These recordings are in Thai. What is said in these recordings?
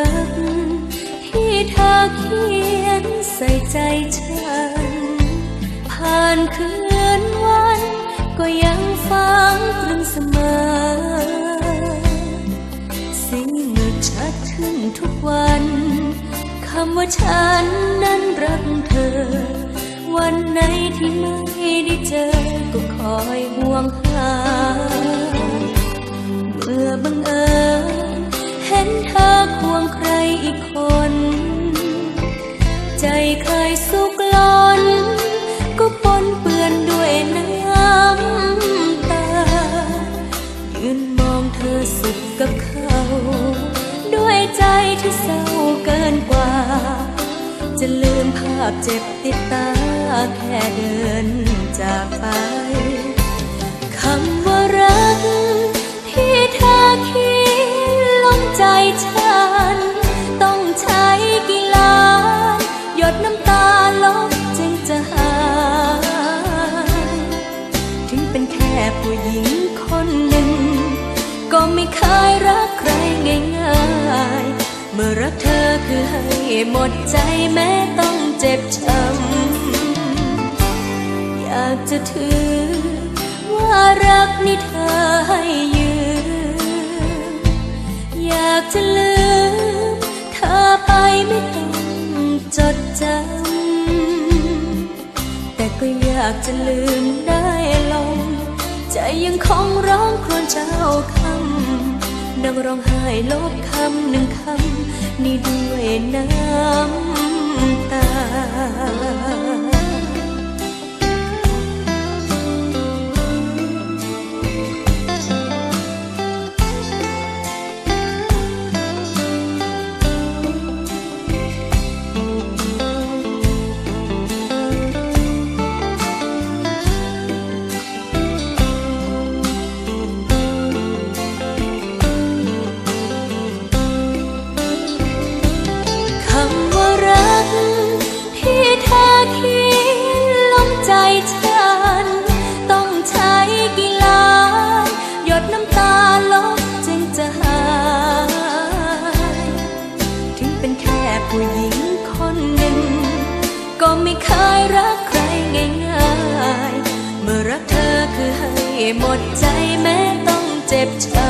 รักที่เธอเขียนใส่ใจฉันผ่านคืนวันก็ยังฟังตรึงเสมอสิ่งมืดชัดขึ้นทุกวันคำว่าฉันนั้นรักเธอวันไหนที่ไม่ได้เจอก็คอยห่วงหาเมื่อบังเอิญเห็นเธอควงใครอีกคนใจเคยสุกล้นก็ปนเปื้อนด้วยน้ำตายืนมองเธอสุขกับเขาด้วยใจที่เศร้าเกินกว่าจะลืมภาพเจ็บติดตาแค่เดินจากไปคำว่ารักที่เธอเขียนลงใจฉันต้องใช้กี่ล้านหยดน้ำตาลบจึงจะหายถึงเป็นแค่ผู้หญิงคนหนึ่งก็ไม่เคยรักใครง่ายๆเมื่อรักเธอคือให้หมดใจแม้ต้องเจ็บช้ำอยากจะถือว่ารักนี่เธอให้ยืมอยากจะลืมเธอไปไม่ต้องจดจำแต่ก็อยากจะลืมได้ลงใจยังคงร้องครวญเจ้าคำนั่งร้องไห้ลบคำหนึ่งคำนี่ด้วยน้ำตาผู้หญิงคนหนึ่งก็ไม่เคยรักใครง่ายๆเมื่อรักเธอคือให้หมดใจแม้ต้องเจ็บช้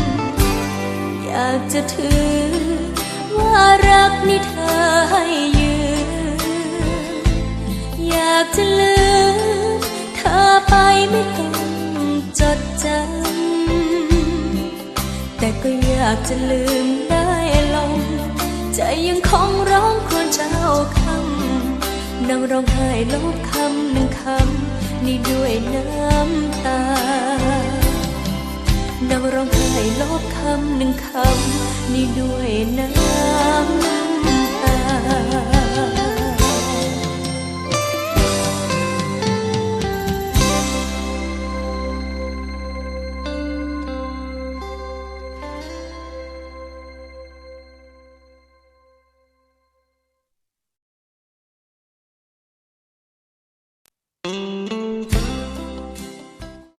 ำอยากจะถือว่ารักนี่เธอให้ยืมอยากจะลืมเธอไปไม่ต้องจดจำแต่ก็อยากจะลืมได้ลงใจยังคงร้องครวญเจ้าคำนั่งร้องไห้ลบคำหนึ่งคำนี่ด้วยน้ำตานั่งร้องไห้ลบคำหนึ่งคำนี่ด้วยน้ำตา